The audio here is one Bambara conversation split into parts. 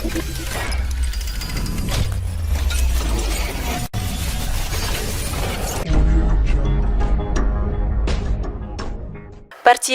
Parti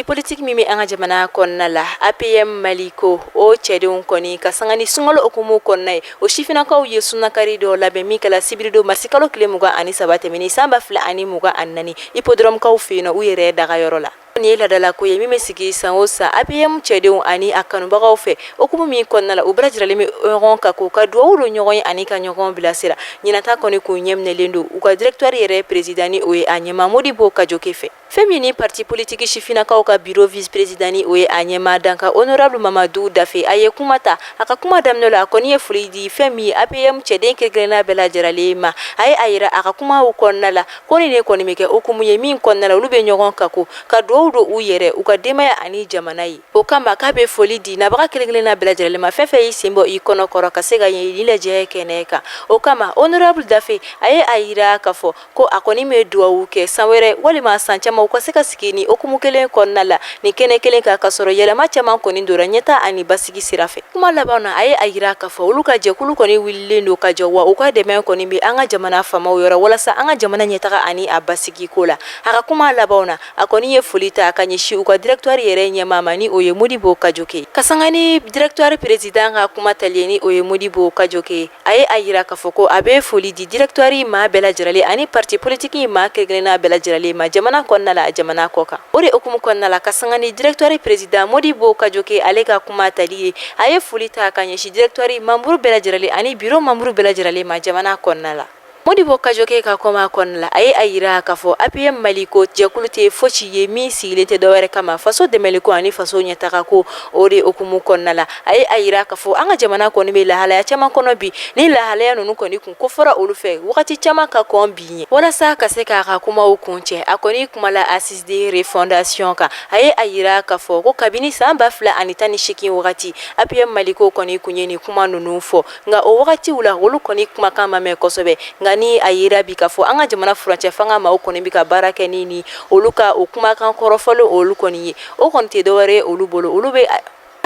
politique mimi anga jamana konna la APM Maliko o cɛdenw kɔni ka sanga ni sunkalo okumu kɔnna ye o sifinakaw ye sunakari dɔ labɛn min kɛla sibirido masikalo tile 23 tɛmɛni san 2024 hippodrome-kaw fɛ yen nɔ u yɛrɛ dagayɔrɔ la. Ni ye ladala ko ye min bɛ sigi san o san APM cɛdenw ani a kanubagaw fɛ okumu min kɔnna la u bɛɛ lajɛlen bɛ ɲɔgɔn kan k'u ka duwawu don ɲɔgɔn ye ani ka ɲɔgɔn bilasira ɲinata kɔni k'u ɲɛminɛlen don u ka directeur yɛrɛ président ni o ye a ɲɛma Modibo Kajoke fɛ. Fɛn min ni parti politique sifinakaw ka bureau vice président ni o ye a ɲɛma danka honorable Mamadou Dafe a ye kuma ta a ka kuma daminɛ la a kɔni ye foli di fɛn min ye APM cɛden kelen-kelenna bɛɛ lajɛlen ma a ye a yira a ka kumaw kɔnɔna la ko ni ne kɔni bɛ kɛ okumu ye min kɔnɔna la olu bɛ ɲɔgɔn kan ko ka duwawu don u yɛrɛ u ka denbaya ani jamana ye o kama k'a bɛ foli di nabaga kelen-kelenna bɛɛ lajɛlen ma fɛn fɛn y'i sen bɔ i kɔnɔ kɔrɔ ka se ka ɲɛɲini lajɛ kɛnɛ kan o kama honorable Dafe a ye a yira k'a fɔ ko a kɔni bɛ duwawu kɛ san wɛrɛ walima san caman u ka se ka sigi ni okumu kelen kɔnɔna la ni kɛnɛ kelen kan ka sɔrɔ yɛlɛma caman kɔni dora ɲɛta ani basigi sira fɛ kuma laban na a ye a yira k'a fɔ olu ka jɛkulu kɔni wililen don ka jɔ wa u ka dɛmɛ kɔni bɛ an ka jamana faamaw yɔrɔ walasa an ka jamana ɲɛtaga ani a basigi ko la a ka kuma laban na a kɔni ye foli ta ka ɲɛsin u ka directeur yɛrɛ ɲɛma ma ni o ye Modibo Kajoke ka sanga ni directeur président ka kuma tali ni o ye Modibo Kajoke a ye a yira k'a fɔ ko a bɛ foli di directeur maa bɛɛ lajɛlen ani parti politique maa kelen-kelenna bɛɛ lajɛlen ma jamana kɔnɔna la jamana kɔ kan o de okumu kɔnɔna la ka sanga ni directeur président Modibo Kajoke ale ka kuma tali ye a ye foli ta ka ɲɛsin directeur membre bɛɛ lajɛlen ani bureau membre bɛɛ lajɛlen ma jamana kɔnɔna la Modibo Kajoke ka kuma kɔnɔna la a ye a yira k'a fɔ APM Maliko jɛkulu tɛ fosi ye min sigilen tɛ dɔwɛrɛ kama faso dɛmɛliko ani faso ɲɛtaga ko o de okumu kɔnɔna la a ye a yira k'a fɔ an ka jamana kɔni bɛ lahalaya caman kɔnɔ bi ni lahalaya ninnu kɔni kun kofɔra olu fɛ wagati caman ka kɔn bi ɲɛ walasa ka se k'a ka kumaw kuncɛ a kɔni kumala assise de refondation kan a ye a yira k'a fɔ ko kabini san 2018 wagati APM Maliko kɔni kun ye nin kuma ninnu fɔ nka o wagatiw la olu kɔni kumakan ma mɛn kosɛbɛ nka ni a yira bi k'a fɔ an ka jamana furancɛ fanga maaw kɔni bɛ ka baara kɛ ni olu ka o kumakan kɔrɔfɔlen olu kɔni ye o kɔni tɛ dɔwɛrɛ ye olu bolo olu bɛ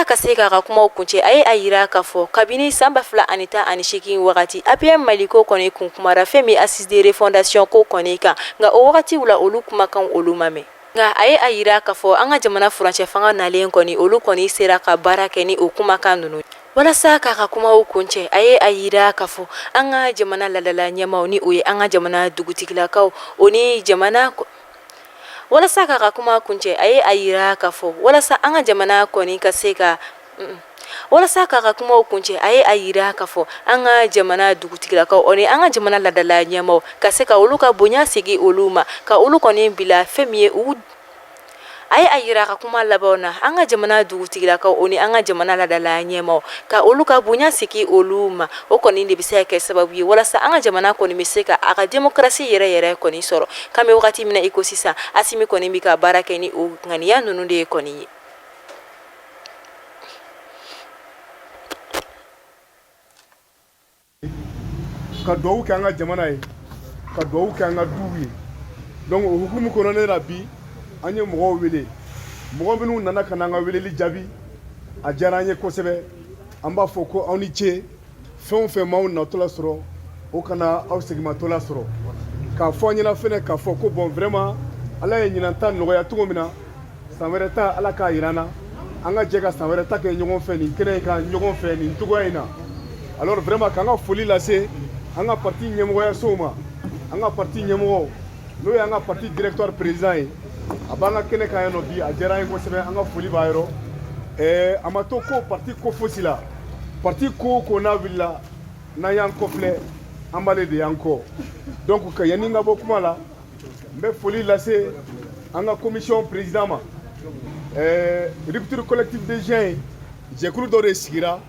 ka se k'a ka kumaw kuncɛ a ye a yira k'a fɔ kabini san 2018 wagati APM Maliko kɔni kun kumara fɛn min assise de refondation ko kɔni kan nka o wagatiw la olu kumakan olu ma mɛn nka a ye a yira k'a fɔ an ka jamana furancɛ fanga nalen kɔni olu kɔni sera ka baara kɛ ni o kumakan ninnu walasa k'a ka kumaw kuncɛ a ye a yira k'a fɔ an ka jamana ladala ɲɛmaw ni o ye an ka jamana dugutigilakaw o ni jamana walasa k'a ka kuma kuncɛ a ye a yira k'a fɔ walasa an ka jamana kɔni ka se ka walasa k'a ka kumaw kuncɛ a ye a yira k'a fɔ an ka jamana dugutigilakaw o ni an ka jamana ladala ɲɛmaw ka se ka olu ka bonya segin olu ma ka olu kɔni bila fɛn min ye u a ye a yira ka kuma laban na an ka jamana dugutigilakaw o ni an ka jamana ladala ɲɛmaw ka olu ka bonya segin olu ma o kɔni de bɛ se ka kɛ sababu ye walasa an ka jamana kɔni bɛ se ka a ka démocratie yɛrɛ kɔni sɔrɔ kan bɛ wagati min na i ko sisan Asimi kɔni bɛ ka baara kɛ ni o ŋaniya ninnu de ye kɔni ye. Ka duwawu kɛ an ka jamana ye ka duwawu kɛ an ka duw ye donc o hukumu kɔnɔna la bi an ye mɔgɔw wele mɔgɔ minnu nana ka na an ka weleli jaabi a diyara an ye kosɛbɛ an b'a fɔ ko aw ni ce fɛn o fɛn m'aw natɔla sɔrɔ o kana aw seginmatɔla sɔrɔ k'a fɔ an ɲɛna fɛnɛ k'a fɔ ko bon vraiment ala ye ɲinanta nɔgɔya cogo min na san wɛrɛ ta ala k'a yira an na an ka jɛ ka san wɛrɛ ta kɛ ɲɔgɔn fɛ nin kɛnɛ in kan ɲɔgɔn fɛ nin cogoya in na alors vraiment k'an ka foli lase an ka parti ɲɛmɔgɔyasow ma an ka parti ɲɛmɔgɔ n'o ye an ka parti directeur président ye a b'an ka kɛnɛ kan yan nɔ bi a diyara an ye kosɛbɛ an ka foli b'a yɔrɔ a ma to ko parti ko fosi la parti ko o ko n'a wulila n'an y'an kɔfilɛ an b'ale de y'an kɔ donc ka yanni n ka bɔ kuma la n bɛ foli lase an ka commission président ma rupture collective des jeunes jɛkulu dɔ de sigira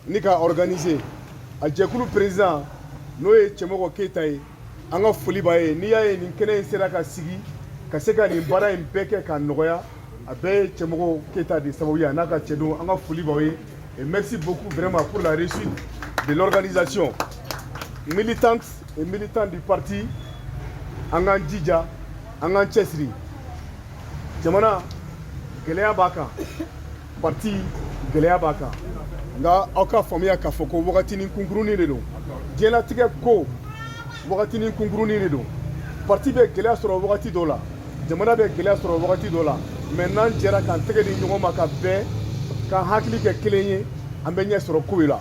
ni ka organiser a jɛkulu président n'o ye Cɛmɔgɔ Keyita ye an ka foli b'a ye n'i y'a ye nin kɛnɛ in sera ka sigi ka se ka nin baara in bɛɛ kɛ k'a nɔgɔya a bɛɛ ye Cɛmɔgɔ Keyita de sababu ye a n'a ka cɛdenw an ka foli b'aw ye et merci beaucoup vraiment pour la réussite de l'organisation militante et militants du parti an k'an jija an k'an cɛsiri jamana gɛlɛya b'a kan parti gɛlɛya b'a kan nga aw ka faamuya k'a fɔ ko wagatinin kunkurunin de don diɲɛlatigɛ ko wagatinin kunkurunin de don parti bɛ gɛlɛya sɔrɔ wagati dɔ la jamana bɛ gɛlɛya sɔrɔ wagati dɔ la mais n'an jɛra k'an tɛgɛ di ɲɔgɔn ma ka bɛn k'an hakili kɛ kelen ye an bɛ ɲɛ sɔrɔ ko in la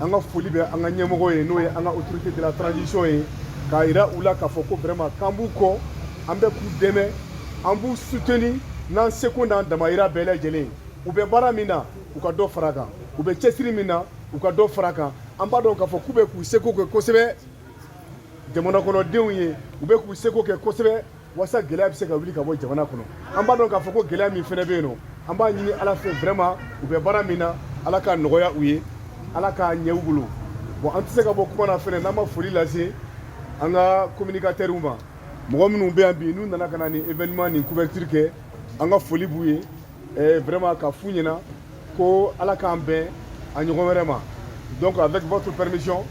an ka foli bɛ an ka ɲɛmɔgɔ ye n'o ye an ka autorité de la transition ye k'a yira u la k'a fɔ ko vraiment k'an b'u kɔ an bɛ k'u dɛmɛ an b'u soutenir n'an seko n'an damayira bɛɛ lajɛlen u bɛ baara min na u ka dɔ fara a kan u bɛ cɛsiri min na u ka dɔ fara a kan an b'a dɔn k'a fɔ k'u bɛ k'u seko kɛ kosɛbɛ jamana kɔnɔdenw ye u bɛ k'u seko kɛ kosɛbɛ walasa gɛlɛya bɛ se ka wuli ka bɔ jamana kɔnɔ an b'a dɔn k'a fɔ ko gɛlɛya min fɛnɛ bɛ yen nɔ an b'a ɲini ala fɛ vraiment u bɛ baara min na ala k'a nɔgɔya u ye ala k'a ɲɛ u bolo bon an tɛ se ka bɔ kuma na fɛnɛ n'an ma foli lase an ka communicateurs ma mɔgɔ minnu bɛ yan bi n'u nana ka na ni événement ni couverture kɛ an ka foli b'u ye vraiment ka f'u ɲɛna ko ala k'an bɛn a ɲɔgɔn wɛrɛ ma donc avec votre permission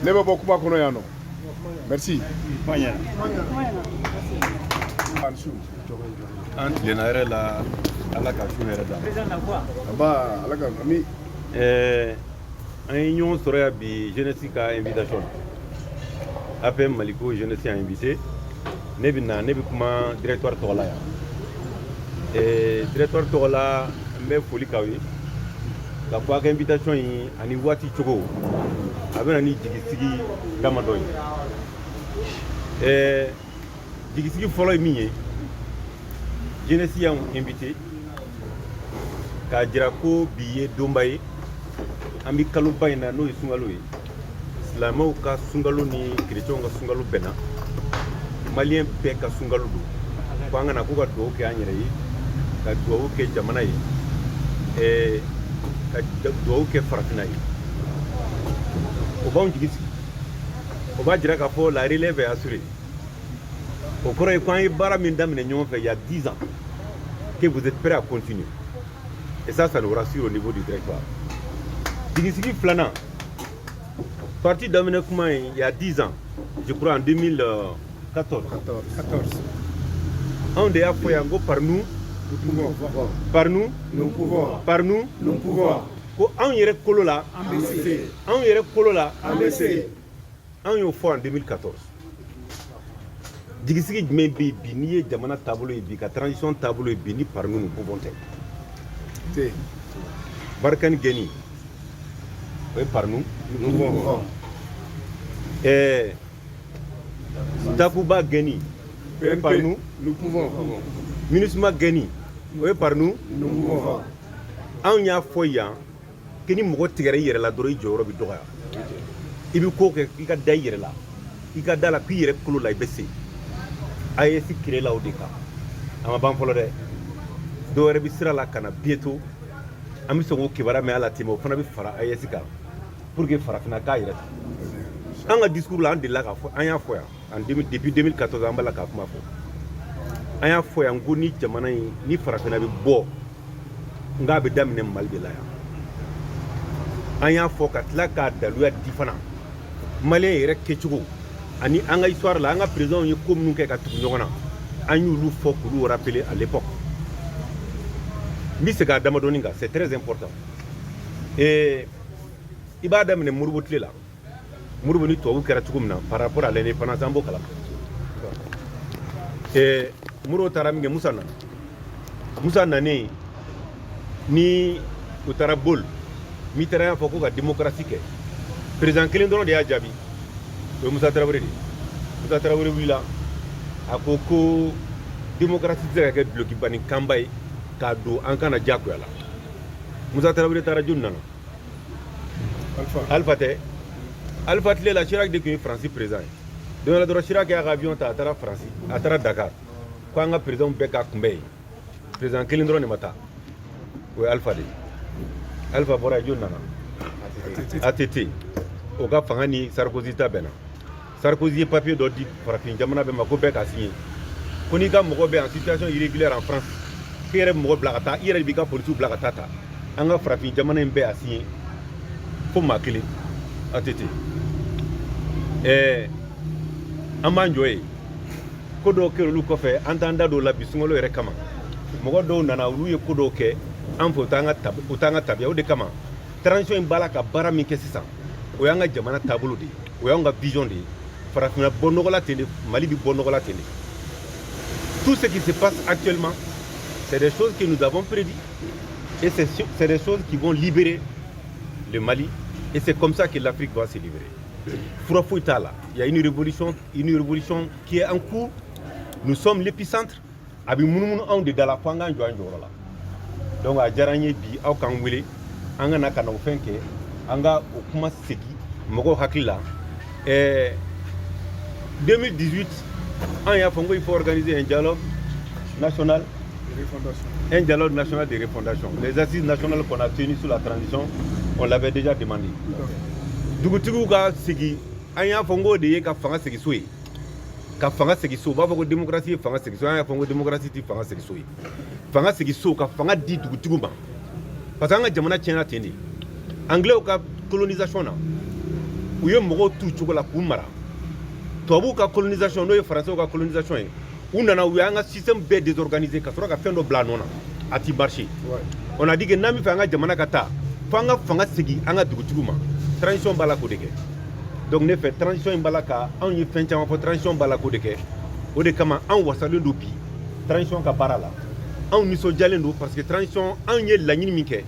ne bɛ bɔ kuma kɔnɔ yan nɔ merci. an tilenna yɛrɛ la ala ka sun yɛrɛ da aba ala ka ami an ye ɲɔgɔn sɔrɔ yan bi jeunesse ka invitation na APM Maliko jeunesse y'a invité ne bɛ kuma directoire tɔgɔ la yan directoire tɔgɔ la n bɛ foli k'aw ye ka fɔ a ka invitation in ani waati cogo a bɛ na ni jigisigi damadɔ ye jigisigi fɔlɔ ye min ye jeunesse y'an invité k'a jira ko bi ye donba ye an bɛ kaloba in na n'o ye sunkalo ye silamɛw ka sunkalo ni kerecɛnw ka sunkalo bɛnna maliyɛn bɛɛ ka sunkalo don ko an kana ko ka dugawu kɛ an yɛrɛ ye ka dugawu kɛ jamana ye ka dugawu kɛ farafinna ye o b'anw jigi sigi o b'a jira k'a fɔ la relève est assurée o kɔrɔ ye ko an ye baara min daminɛ ɲɔgɔn fɛ il y a 10 ans que vous êtes prêts à continuer et ça nous rassure au niveau du directoire jigisigi filanan parti daminɛ kuma in il y a 10 ans je crois en 2014 anw de y'a fɔ yan ko par nous par nous par nous ko anw yɛrɛ kolo la anw yɛrɛ kolo la anw y'o fɔ en 2014 jigisigi jumɛn bɛ yen bi n'i ye jamana taabolo ye bi ka transition taabolo ye bi ni par nous pouvons tɛ barikani gɛni o ye par nous takuba gɛni o ye par nous MINUSMA gɛni o ye par nous anw y'a fɔ yan ko ni mɔgɔ tigɛra i yɛrɛ la dɔrɔn i jɔyɔrɔ bɛ dɔgɔya i bɛ ko kɛ i ka da i yɛrɛ la i ka da la k'i yɛrɛ kolo la i bɛ se AES créé la o de kan a ma ban fɔlɔ dɛ dɔw wɛrɛ bɛ sira la ka na bientôt an bɛ sɔn k'o kibaruya mɛn a la ten o fana bɛ fara AES kan pour que farafinna k'a yɛrɛ ta an ka discours la an delila k'a fɔ an y'a fɔ yan depuis 2014 an b'a la k'a kuma fɔ an y'a fɔ yan ko ni jamana in ni farafinna bɛ bɔ n k'a bɛ daminɛ Mali de la yan an y'a fɔ ka tila k'a daluya di fana maliyɛn yɛrɛ kɛcogo ani an ka histoire la an ka présidents ye ko minnu kɛ ka tugu ɲɔgɔn na an y'olu fɔ k'olu rappeler à l'époque n bɛ segin a damadɔni kan c'est très important i b'a daminɛ Modibo tile la Modibo ni tubabu kɛra cogo min na par rapport à l'indépendance an b'o kalama Modibo taara min kɛ Musa nanen ni u taara bol Mitterrand y'a fɔ ko ka démocratie kɛ président kelen dɔrɔn de y'a jaabi o ye Musa Tarawele de ye Musa Tarawele wulila a ko démocratie tɛ se ka kɛ duloki bani kanba ye k'a don an kana diyagoya la Musa Tarawele taara jɔni nana Alpha tɛ Alpha tile la Chirac de tun ye Faransi président ye don dɔ la dɔrɔn Chirac y'a ka avion ta a taara Faransi a taara Dakar ko an ka président bɛɛ k'a kunbɛn yen président kelen dɔrɔn de ma taa o ye Alpha de ye Alpha bɔra yen jɔni nana ATT o ka fanga ni Sarkozy ta bɛnna Sarkozy ye papier dɔ di farafin jamana bɛɛ ma ko bɛɛ ka signé ko n'i ka mɔgɔ bɛ en situation irrégulière en France k'i yɛrɛ mɔgɔ bila ka taa i yɛrɛ de b'i ka policiers bila ka taa ta an ka farafin jamana in bɛɛ a signé fo maa kelen ATT an b'an jɔ yen ko dɔw kɛra olu kɔfɛ an t'an da dɔw la bi sunkalo yɛrɛ kama mɔgɔ dɔw nana olu ye ko dɔw kɛ an fɛ u t'an ka tabiya o de kama transition in bala ka bara min kɛ sisan o y'an ka jamana taabolo de ye o y'an ka vision de ye farafina bɔ nɔgɔ la ten de Mali bi bɔ nɔgɔ la ten de tout ce qui se passe actuellement c'est des choses que nous avons prédit et c'est des choses qui vont libérer le Mali et c'est comme ça que l'Afrique va se libérer. Fura foyi t'a la, il y a une révolution qui est en cours. Nous sommes l'épicentre a bɛ munumunu anw de da la fo an k'an jɔ an jɔyɔrɔ la donc a diyara n ye bi aw k'an wele an ka na ka na o fɛn kɛ an ka o kuma segi mɔgɔw hakili la 2018 an y'a fɔ n ko il faut organiser un dialogue national de refondation. Les assises nationales qu'on a tenues sur la transition, on l'avait déjà demandé. Dugutigiw ka segi an y'a fɔ n ko de ye ka fanga segi so ye ka fanga segi so b'a fɔ ko démocratie ye fanga segi so an y'a fɔ n ko démocratie ti fanga segi so ye fanga segi so ka fanga di dugutigiw ma parce que an ka jamana tiɲɛna ten de anglais ka colonisation na u ye mɔgɔw t'u cogo la k'u mara tubabuw ka colonisation n'o ye français ka colonisation ye u nana u y'an ka système bɛɛ désorganisé ka sɔrɔ ka fɛn dɔ bila a nɔ na a ti marché on a dit que n'an bɛ fɛ an ka jamana ka taa fo an ka fanga segi an ka dugutigiw ma transition b'a la k'o de kɛ donc ne fɛ transition in b'a la ka anw ye fɛn caman fɔ transition b'a la k'o de kɛ o de kama anw wasalen don bi transition ka baara la anw nisɔndiyalen don parce que transition anw ye laɲini min kɛ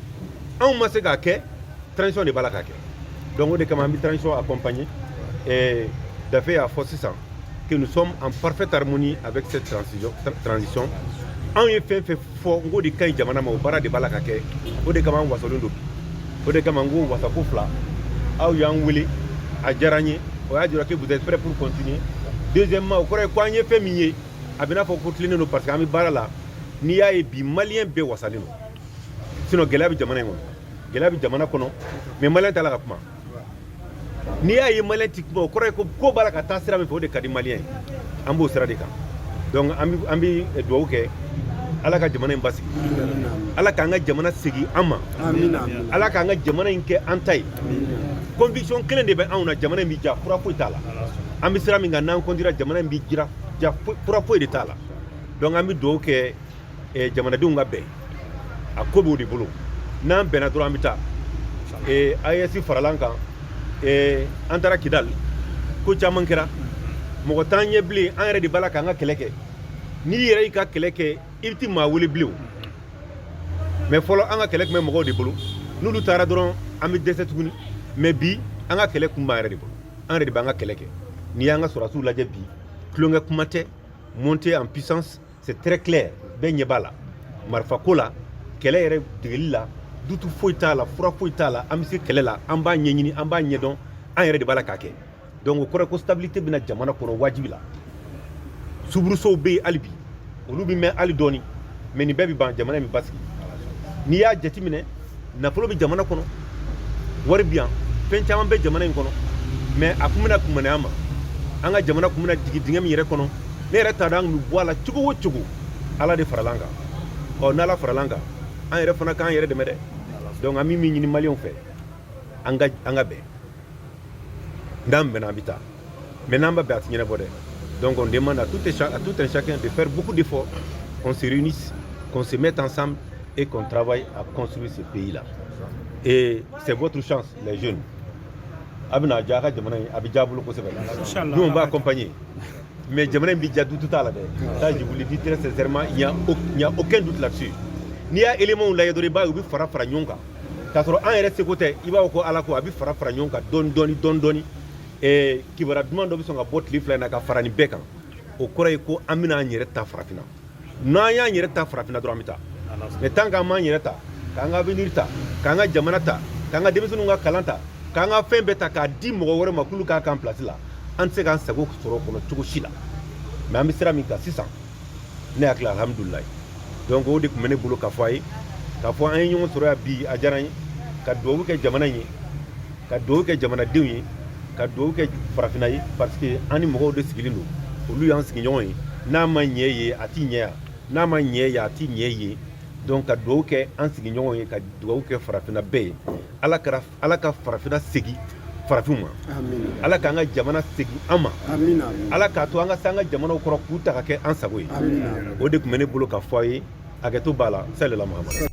anw ma se k'a kɛ transition de b'a la k'a kɛ donc o de kama an bɛ transition accompagner et Daffé y'a fɔ sisan que nous sommes en parfaite harmonie avec cette transition anw ye fɛn fɛn fɔ n ko de ka ɲi jamana ma o baara de b'a la ka kɛ o de kama an wasalen don bi o de kama n ko wasako fila aw y'an wele a diyara n ye o y'a jira que vous êtes prêts pour continuer deuxièmement o kɔrɔ ye ko an ye fɛn min ye a bɛ n'a fɔ ko tilennen don parce que an bɛ baara la n'i y'a ye bi maliyɛn bɛɛ wasalen don sinon gɛlɛya bɛ jamana in kɔnɔ gɛlɛya bɛ jamana kɔnɔ mais maliyɛn t'a la ka kuma n'i y'a ye maliyɛn ti kuma o kɔrɔ ye ko b'a la ka taa sira min fɛ o de ka di maliyɛn ye an b'o sira de kan donc an bɛ dugawu kɛ ala ka jamana in basigi ala k'an ka jamana segin an ma ala k'an ka jamana in kɛ an ta ye conviction kelen de bɛ anw na jamana in bɛ ja fura foyi t'a la an bɛ sira min kan n'an kɔntira jamana in bɛ jira ja fura foyi de t'a la donc an bɛ dugawu kɛ jamanadenw ka bɛn a ko b'o de bolo n'an bɛnna dɔrɔn an bɛ taa AES farala an kan an taara Kidal ko caman kɛra mɔgɔ t'an ɲɛ bilen an yɛrɛ de b'a la k'an ka kɛlɛ kɛ n'i yɛrɛ y'i ka kɛlɛ kɛ i bɛ ti maa wele bilen mais fɔlɔ an ka kɛlɛ tun bɛ mɔgɔw de bolo n'olu taara dɔrɔn an bɛ dɛsɛ tuguni mais bi an ka kɛlɛ kun b'an yɛrɛ de bolo an yɛrɛ de b'an ka kɛlɛ kɛ n'i y'an ka sɔrɔdasiw lajɛ bi tulonkɛ kuma tɛ monter en puissance c'est très clair bɛɛ ɲɛ b'a la marifako la kɛlɛ yɛrɛ degeli la dutu foyi t'a la fura foyi t'a la an bɛ se kɛlɛ la an b'a ɲɛɲini an b'a ɲɛdɔn an yɛrɛ de b'a la k'a kɛ donc o kɔrɔ ye ko stabilité bɛna jamana kɔnɔ wajibi la suburusow bɛ yen hali bi olu bɛ mɛn hali dɔɔni mais nin bɛɛ bɛ ban jamana in bɛ basigi n'i y'a jateminɛ nafolo bɛ jamana kɔnɔ wari bɛ yan fɛn caman bɛ jamana in kɔnɔ mais a kun bɛna kumaniya ma an ka jamana kun bɛna jigin dingɛ min yɛrɛ kɔnɔ ne yɛrɛ t'a dɔn an kun bɛ bɔ a la cogo o cogo ala de farala an kan ɔ n'ala farala an kan an yɛrɛ fana k'an yɛrɛ dɛmɛ dɛ donc an bɛ min ɲini maliyɛnw fɛ an ka bɛn n'an bɛnna an bɛ taa mais n'an ma bɛn a tɛ ɲɛnabɔ dɛ donc on demande à tout un chacun de faire beaucoup d'efforts qu'on se réunisse qu'on se mette ensemble et qu'on travaille à construire ce pays là et c'est votre chance les jeunes abina jaga jamana abi jabulu ko sebe nous on va accompagner mais jamana bi jadu tout à la ça je vous le dis très sincèrement il y a aucun doute là-dessus ni ya élément la yadori ba ubi fara nyonka ka soro an yɛrɛ seko tɛ i b'a ko ala ko abi fara nyonka don doni et kibara duman dɔ bɛ sɔn ka bɔ tile fila in na ka fara nin bɛɛ kan o kɔrɔ ye ko an bɛna an yɛrɛ ta farafina n'an y'an yɛrɛ ta farafina dɔrɔn an bɛ taa mais tant qu'an m'an yɛrɛ ta k'an ka avenir ta k'an ka jamana ta k'an ka denmisɛnninw ka kalan ta k'an ka fɛn bɛɛ ta k'a di mɔgɔ wɛrɛ ma k'olu k'a k'an place la an tɛ se k'an sago sɔrɔ o kɔnɔ cogo si la mais an bɛ sira min kan sisan ne hakili alhamdulilayi donc o de tun bɛ ne bolo k'a fɔ a ye k'a fɔ an ye ɲɔgɔn sɔrɔ yan bi a diyara n ye ka dugawu kɛ jamana in ye ka dugawu kɛ jamanadenw ye ka dugawu kɛ farafina ye parce que an ni mɔgɔw de sigilen don olu y'an sigiɲɔgɔn ye n'a ma ɲɛ ye a ti ɲɛ yan n'a ma ɲɛ ye a ti ɲɛ ye donc ka dugawu kɛ an sigiɲɔgɔn ye ka dugawu kɛ farafina bɛɛ ye ala ka farafina segin farafinw ma ala k'an ka jamana segin an ma ala k'a to an ka se an ka jamanaw kɔrɔ k'u ta ka kɛ an sago ye o de tun bɛ ne bolo ka fɔ a ye hakɛto b'a la salila mahamadu